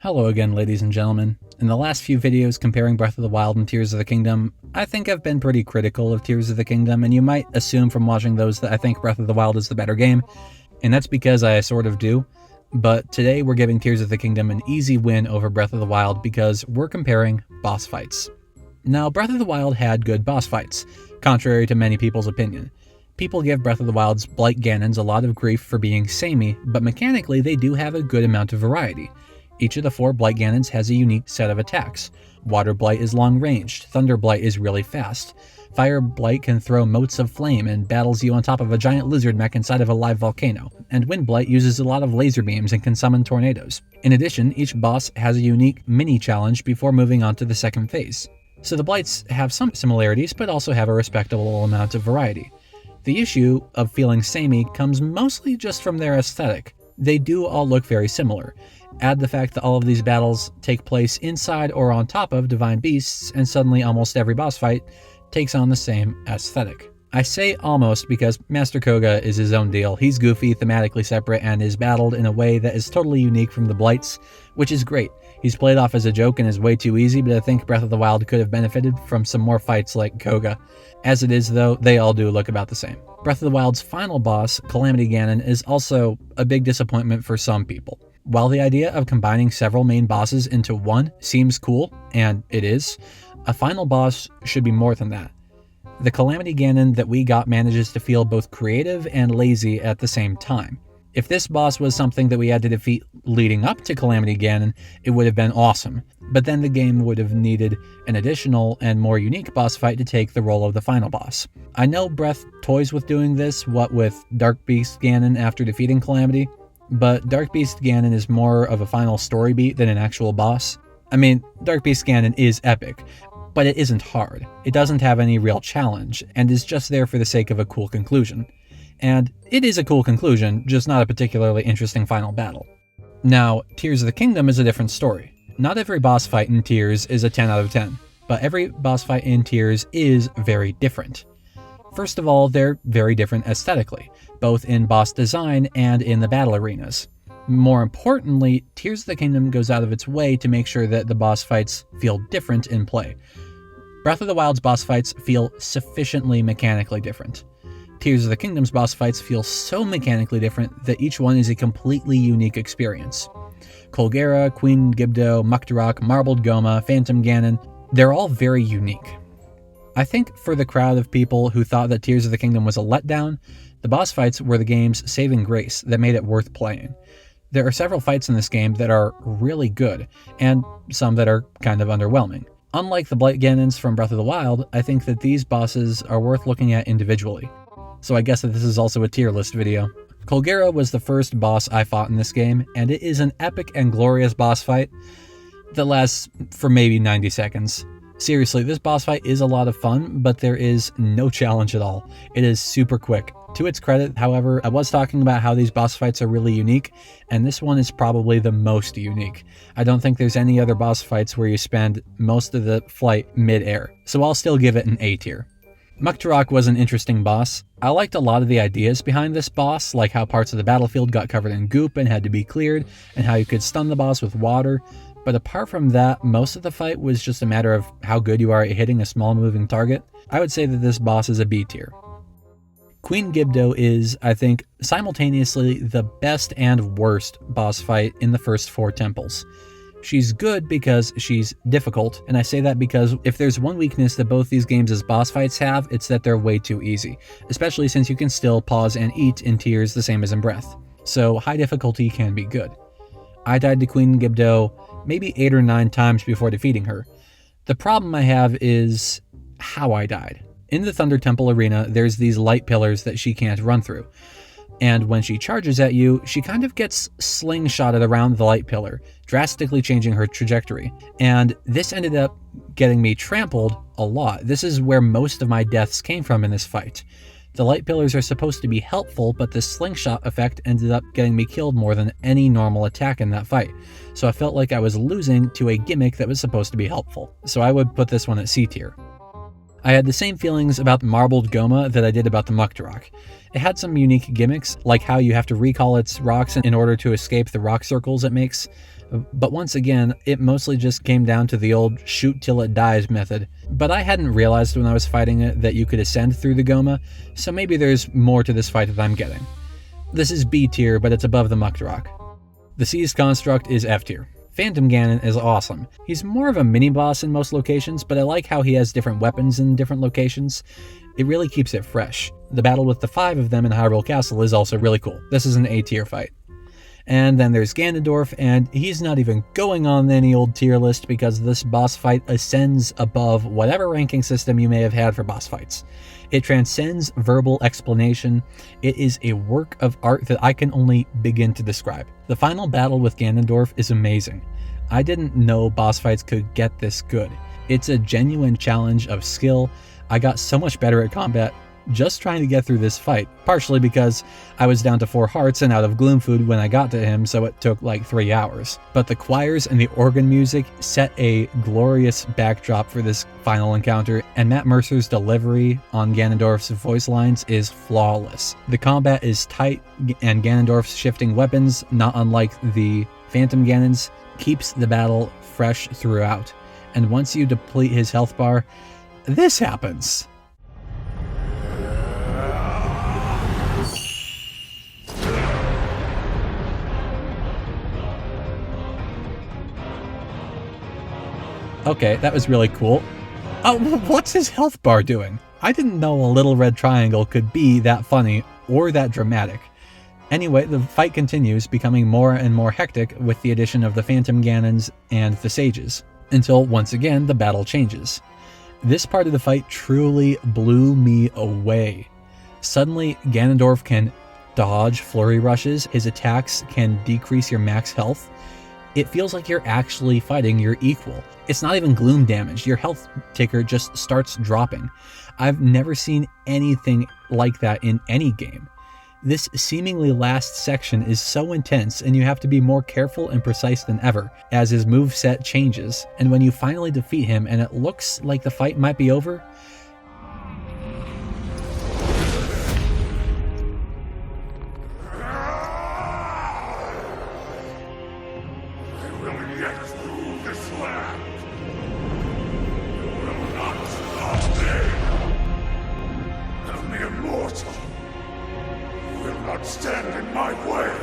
Hello again, ladies and gentlemen. In the last few videos comparing Breath of the Wild and Tears of the Kingdom, I think I've been pretty critical of Tears of the Kingdom, and you might assume from watching those that I think Breath of the Wild is the better game, and that's because I sort of do. But today we're giving Tears of the Kingdom an easy win over Breath of the Wild because we're comparing boss fights. Now, Breath of the Wild had good boss fights, contrary to many people's opinion. People give Breath of the Wild's Blight Ganons a lot of grief for being samey, but mechanically they do have a good amount of variety. Each of the 4 Blight Ganons has a unique set of attacks. Water Blight is long-ranged, Thunder Blight is really fast, Fire Blight can throw motes of flame and battles you on top of a giant lizard mech inside of a live volcano, and Wind Blight uses a lot of laser beams and can summon tornadoes. In addition, each boss has a unique mini-challenge before moving on to the second phase. So the Blights have some similarities, but also have a respectable amount of variety. The issue of feeling samey comes mostly just from their aesthetic. They do all look very similar. Add the fact that all of these battles take place inside or on top of divine beasts, and suddenly almost every boss fight takes on the same aesthetic. I say almost because Master Koga is his own deal. He's goofy, thematically separate, and is battled in a way that is totally unique from the Blights, which is great. He's played off as a joke and is way too easy, but I think Breath of the Wild could have benefited from some more fights like Koga. As it is though, they all do look about the same. Breath of the Wild's final boss, Calamity Ganon, is also a big disappointment for some people. While the idea of combining several main bosses into one seems cool, and it is, a final boss should be more than that. The Calamity Ganon that we got manages to feel both creative and lazy at the same time. If this boss was something that we had to defeat leading up to Calamity Ganon, it would have been awesome, but then the game would have needed an additional and more unique boss fight to take the role of the final boss. I know Breath toys with doing this, what with Dark Beast Ganon after defeating Calamity, but Dark Beast Ganon is more of a final story beat than an actual boss. I mean, Dark Beast Ganon is epic, but it isn't hard. It doesn't have any real challenge, and is just there for the sake of a cool conclusion. And it is a cool conclusion, just not a particularly interesting final battle. Now, Tears of the Kingdom is a different story. Not every boss fight in Tears is a 10 out of 10, but every boss fight in Tears is very different. First of all, they're very different aesthetically, both in boss design and in the battle arenas. More importantly, Tears of the Kingdom goes out of its way to make sure that the boss fights feel different in play. Breath of the Wild's boss fights feel sufficiently mechanically different. Tears of the Kingdom's boss fights feel so mechanically different that each one is a completely unique experience. Colgera, Queen Gibdo, Muktarok, Marbled Goma, Phantom Ganon, they're all very unique. I think for the crowd of people who thought that Tears of the Kingdom was a letdown, the boss fights were the game's saving grace that made it worth playing. There are several fights in this game that are really good, and some that are kind of underwhelming. Unlike the Blight Ganons from Breath of the Wild, I think that these bosses are worth looking at individually. So I guess that this is also a tier list video. Colgera was the first boss I fought in this game, and it is an epic and glorious boss fight that lasts for maybe 90 seconds. Seriously, this boss fight is a lot of fun, but there is no challenge at all. It is super quick. To its credit, however, I was talking about how these boss fights are really unique, and this one is probably the most unique. I don't think there's any other boss fights where you spend most of the flight mid-air, so I'll still give it an A tier. Muktarok was an interesting boss. I liked a lot of the ideas behind this boss, like how parts of the battlefield got covered in goop and had to be cleared, and how you could stun the boss with water. But apart from that, most of the fight was just a matter of how good you are at hitting a small moving target. I would say that this boss is a B tier. Queen Gibdo is, I think, simultaneously the best and worst boss fight in the first 4 temples. She's good because she's difficult, and I say that because if there's one weakness that both these games' boss fights have, it's that they're way too easy, especially since you can still pause and eat in Tears the same as in Breath. So high difficulty can be good. I died to Queen Gibdo maybe 8 or 9 times before defeating her. The problem I have is how I died. In the Thunder Temple arena, there's these light pillars that she can't run through. And when she charges at you, she kind of gets slingshotted around the light pillar, drastically changing her trajectory. And this ended up getting me trampled a lot. This is where most of my deaths came from in this fight. The light pillars are supposed to be helpful, but the slingshot effect ended up getting me killed more than any normal attack in that fight. So I felt like I was losing to a gimmick that was supposed to be helpful. So I would put this one at C tier. I had the same feelings about the Marbled Goma that I did about the Muktarok. It had some unique gimmicks, like how you have to recall its rocks in order to escape the rock circles it makes. But once again, it mostly just came down to the old shoot till it dies method. But I hadn't realized when I was fighting it that you could ascend through the Goma, so maybe there's more to this fight that I'm getting. This is B tier, but it's above the Muktarok. The Seized Construct is F tier. Phantom Ganon is awesome. He's more of a mini-boss in most locations, but I like how he has different weapons in different locations. It really keeps it fresh. The battle with the 5 of them in Hyrule Castle is also really cool. This is an A tier fight. And then there's Ganondorf, and he's not even going on any old tier list because this boss fight ascends above whatever ranking system you may have had for boss fights. It transcends verbal explanation. It is a work of art that I can only begin to describe. The final battle with Ganondorf is amazing. I didn't know boss fights could get this good. It's a genuine challenge of skill. I got so much better at combat just trying to get through this fight, partially because I was down to 4 hearts and out of Gloom Food when I got to him, so it took like 3 hours. But the choirs and the organ music set a glorious backdrop for this final encounter, and Matt Mercer's delivery on Ganondorf's voice lines is flawless. The combat is tight, and Ganondorf's shifting weapons, not unlike the Phantom Ganons, keeps the battle fresh throughout. And once you deplete his health bar, this happens. Okay, that was really cool. Oh, what's his health bar doing? I didn't know a little red triangle could be that funny or that dramatic. Anyway, the fight continues, becoming more and more hectic with the addition of the Phantom Ganons and the Sages, until once again the battle changes. This part of the fight truly blew me away. Suddenly, Ganondorf can dodge flurry rushes, his attacks can decrease your max health. It feels like you're actually fighting your equal. It's not even gloom damage, your health ticker just starts dropping. I've never seen anything like that in any game. This seemingly last section is so intense, and you have to be more careful and precise than ever as his moveset changes, and when you finally defeat him and it looks like the fight might be over, stand in my way.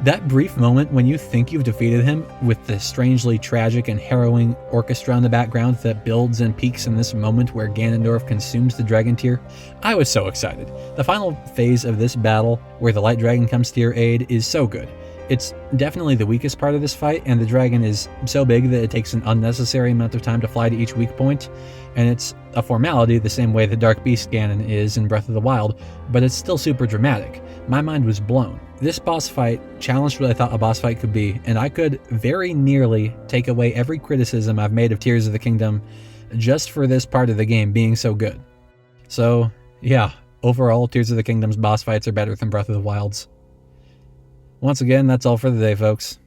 That brief moment when you think you've defeated him, with the strangely tragic and harrowing orchestra in the background that builds and peaks in this moment where Ganondorf consumes the dragon tear, I was so excited. The final phase of this battle, where the light dragon comes to your aid, is so good. It's definitely the weakest part of this fight, and the dragon is so big that it takes an unnecessary amount of time to fly to each weak point, and it's a formality the same way the Dark Beast Ganon is in Breath of the Wild, but it's still super dramatic. My mind was blown. This boss fight challenged what I thought a boss fight could be, and I could very nearly take away every criticism I've made of Tears of the Kingdom just for this part of the game being so good. So, yeah, overall, Tears of the Kingdom's boss fights are better than Breath of the Wild's. Once again, that's all for the day, folks.